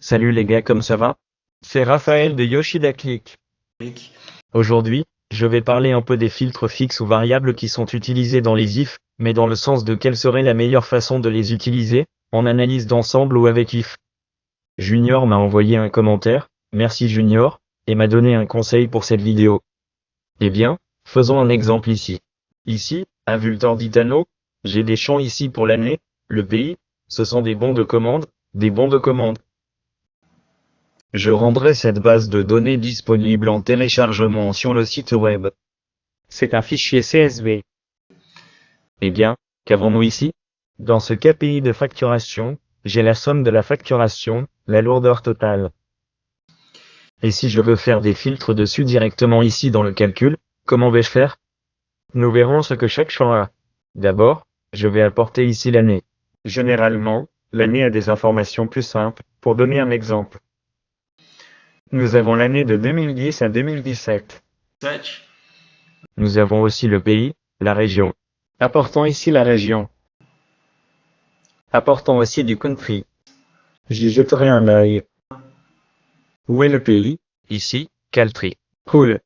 Salut les gars, comme ça va? C'est Raphaël de Yoshida Click. Aujourd'hui, je vais parler un peu des filtres fixes ou variables qui sont utilisés dans les if, mais dans le sens de quelle serait la meilleure façon de les utiliser, en analyse d'ensemble ou avec if. Junior m'a envoyé un commentaire, merci Junior, et m'a donné un conseil pour cette vidéo. Eh bien, faisons un exemple ici. Ici, à Vultorditano, j'ai des champs ici pour l'année, le pays, ce sont des bons de commande, des bons de commande. Je rendrai cette base de données disponible en téléchargement sur le site web. C'est un fichier CSV. Eh bien, qu'avons-nous ici? Dans ce KPI de facturation, j'ai la somme de la facturation, la lourdeur totale. Et si je veux faire des filtres dessus directement ici dans le calcul, comment vais-je faire? Nous verrons ce que chaque champ a. D'abord, je vais apporter ici l'année. Généralement, l'année a des informations plus simples, pour donner un exemple. Nous avons l'année de 2010 à 2017. Nous avons aussi le pays, la région. Apportons ici la région. Apportons aussi du country. J'y jetterai un œil. Où est le pays? Ici, country. Cool.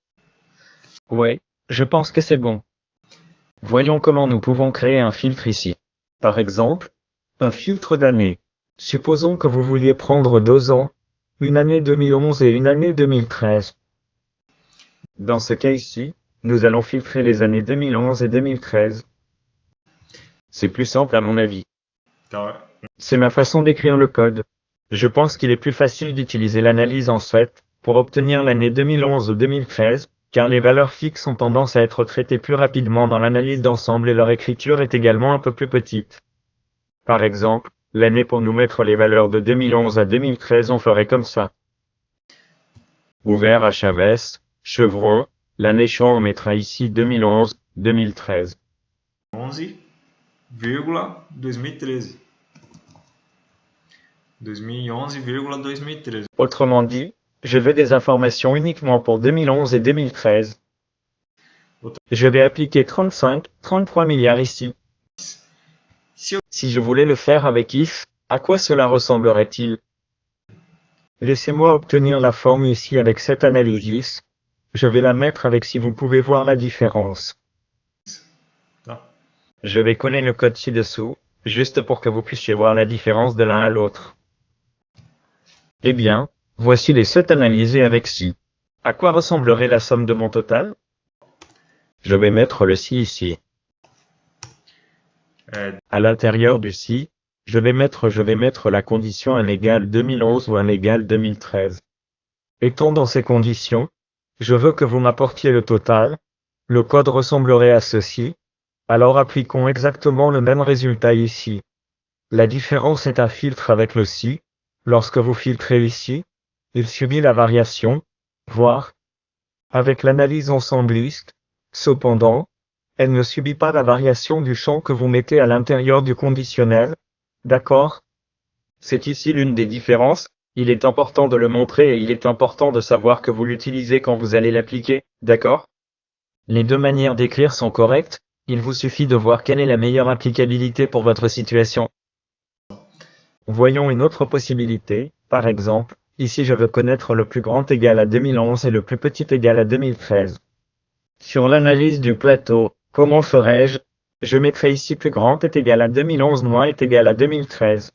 Ouais, je pense que c'est bon. Voyons comment nous pouvons créer un filtre ici. Par exemple, un filtre d'année. Supposons que vous vouliez prendre 2 ans, une année 2011 et une année 2013. Dans ce cas ici, nous allons filtrer les années 2011 et 2013. C'est plus simple à mon avis. C'est ma façon d'écrire le code. Je pense qu'il est plus facile d'utiliser l'analyse en fait, pour obtenir l'année 2011 ou 2013, car les valeurs fixes ont tendance à être traitées plus rapidement dans l'analyse d'ensemble et leur écriture est également un peu plus petite. Par exemple, l'année pour nous mettre les valeurs de 2011 à 2013 on ferait comme ça. Ouvert à Chavez, Chevreau, l'année champ on mettra ici 2011, 2013. 11,2013. 2011,2013. Autrement dit, je veux des informations uniquement pour 2011 et 2013. Je vais appliquer 33 milliards ici. Si je voulais le faire avec if, à quoi cela ressemblerait-il? Laissez-moi obtenir la forme ici avec cette analyse. Je vais la mettre avec si vous pouvez voir la différence. Je vais coller le code ci-dessous, juste pour que vous puissiez voir la différence de l'un à l'autre. Eh bien, voici les 7 analysés avec si. À quoi ressemblerait la somme de mon total? Je vais mettre le si ici. À l'intérieur du si, je vais mettre la condition un égale 2011 ou un égale 2013. Étant dans ces conditions, je veux que vous m'apportiez le total. Le code ressemblerait à ceci. Alors appliquons exactement le même résultat ici. La différence est un filtre avec le si. Lorsque vous filtrez ici, il subit la variation, voire, avec l'analyse ensembliste. Cependant, elle ne subit pas la variation du champ que vous mettez à l'intérieur du conditionnel. D'accord? C'est ici l'une des différences. Il est important de le montrer et il est important de savoir que vous l'utilisez quand vous allez l'appliquer. D'accord? Les deux manières d'écrire sont correctes. Il vous suffit de voir quelle est la meilleure applicabilité pour votre situation. Voyons une autre possibilité. Par exemple, ici je veux connaître le plus grand égal à 2011 et le plus petit égal à 2013. Sur l'analyse du plateau, comment ferais-je? Je mettrai ici plus grand est égal à 2011 moins est égal à 2013.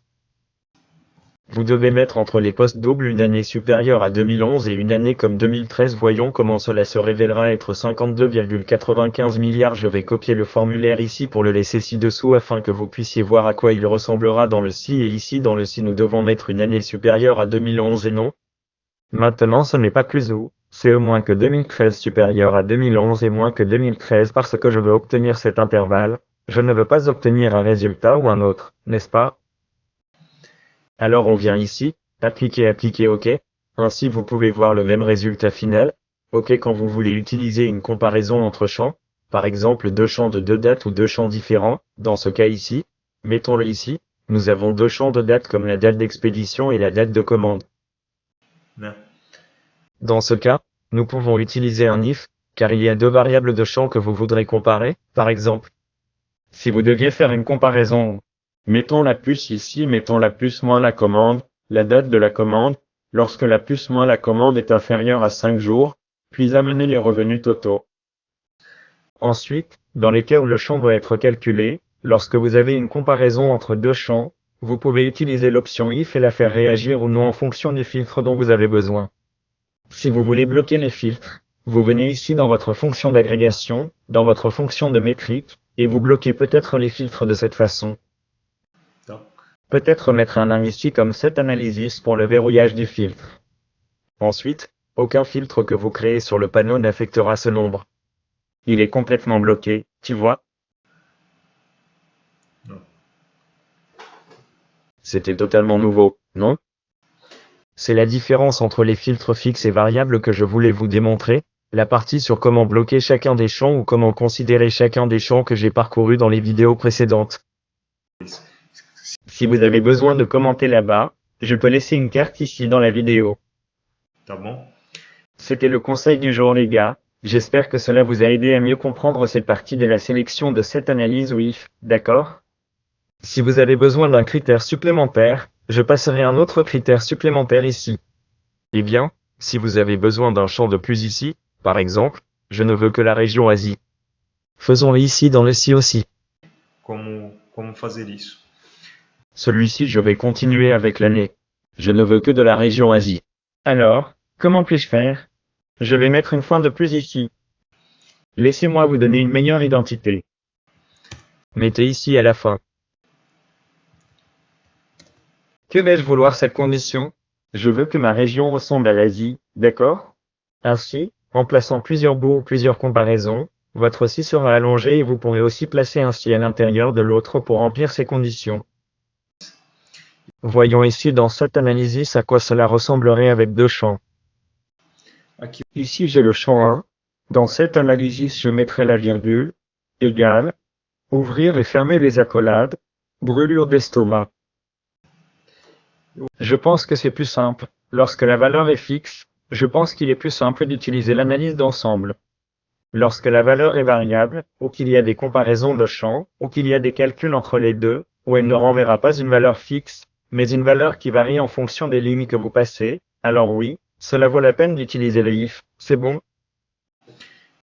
Vous devez mettre entre les postes doubles une année supérieure à 2011 et une année comme 2013. Voyons comment cela se révélera être 52,95 milliards. Je vais copier le formulaire ici pour le laisser ci-dessous afin que vous puissiez voir à quoi il ressemblera dans le si et ici dans le si nous devons mettre une année supérieure à 2011 et non. Maintenant ce n'est pas plus ou, c'est au moins que 2013 supérieur à 2011 et moins que 2013 parce que je veux obtenir cet intervalle. Je ne veux pas obtenir un résultat ou un autre, n'est-ce pas? Alors on vient ici, appliquer OK. Ainsi vous pouvez voir le même résultat final. OK quand vous voulez utiliser une comparaison entre champs, par exemple 2 champs de 2 dates ou 2 champs différents, dans ce cas ici, mettons-le ici, nous avons 2 champs de dates comme la date d'expédition et la date de commande. Dans ce cas, nous pouvons utiliser un if, car il y a 2 variables de champs que vous voudrez comparer, par exemple. Si vous deviez faire une comparaison, mettons la plus ici, mettons la plus moins la commande, la date de la commande, lorsque la plus moins la commande est inférieure à 5 jours, puis amener les revenus totaux. Ensuite, dans les cas où le champ doit être calculé, lorsque vous avez une comparaison entre deux champs, vous pouvez utiliser l'option if et la faire réagir ou non en fonction des filtres dont vous avez besoin. Si vous voulez bloquer les filtres, vous venez ici dans votre fonction d'agrégation, dans votre fonction de métrique, et vous bloquez peut-être les filtres de cette façon. Donc, Peut-être mettre un nom ici comme set analysis pour le verrouillage du filtre. Ensuite, aucun filtre que vous créez sur le panneau n'affectera ce nombre. Il est complètement bloqué, tu vois? non. C'était totalement nouveau, non? C'est la différence entre les filtres fixes et variables que je voulais vous démontrer, la partie sur comment bloquer chacun des champs ou comment considérer chacun des champs que j'ai parcourus dans les vidéos précédentes. Si vous avez besoin de commenter là-bas, je peux laisser une carte ici dans la vidéo. Tá bom? C'était le conseil du jour les gars, j'espère que cela vous a aidé à mieux comprendre cette partie de la sélection de cette analyse ou if, d'accord? Si vous avez besoin d'un critère supplémentaire, je passerai un autre critère supplémentaire ici. Eh bien, si vous avez besoin d'un champ de plus ici, par exemple, je ne veux que la région Asie. Faisons-le ici dans le si aussi. Como fazer isso? Celui-ci je vais continuer avec l'année. Je ne veux que de la région Asie. Alors, comment puis-je faire? Je vais mettre une fois de plus ici. Laissez-moi vous donner une meilleure identité. Mettez ici à la fin. Que vais-je vouloir cette condition? Je veux que ma région ressemble à l'Asie, d'accord? Ainsi, en plaçant plusieurs bouts ou plusieurs comparaisons, votre si sera allongé et vous pourrez aussi placer un si à l'intérieur de l'autre pour remplir ces conditions. Voyons ici dans cette analysis à quoi cela ressemblerait avec deux champs. Aqui, Ici j'ai le champ 1. Dans cette analysis je mettrai la virgule, égale, ouvrir et fermer les accolades, brûlure d'estomac. Je pense que c'est plus simple. Lorsque la valeur est fixe, je pense qu'il est plus simple d'utiliser l'analyse d'ensemble. Lorsque la valeur est variable, ou qu'il y a des comparaisons de champs, ou qu'il y a des calculs entre les deux, où elle ne renverra pas une valeur fixe, mais une valeur qui varie en fonction des lignes que vous passez, alors oui, cela vaut la peine d'utiliser le if, c'est bon?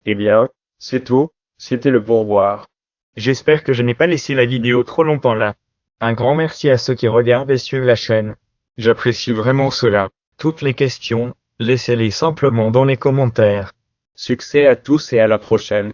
Eh bien, c'est tout, c'était le pourboire. J'espère que je n'ai pas laissé la vidéo trop longtemps là. Un grand merci à ceux qui regardent et suivent la chaîne. J'apprécie vraiment cela. Toutes les questions, laissez-les simplement dans les commentaires. Succès à tous et à la prochaine.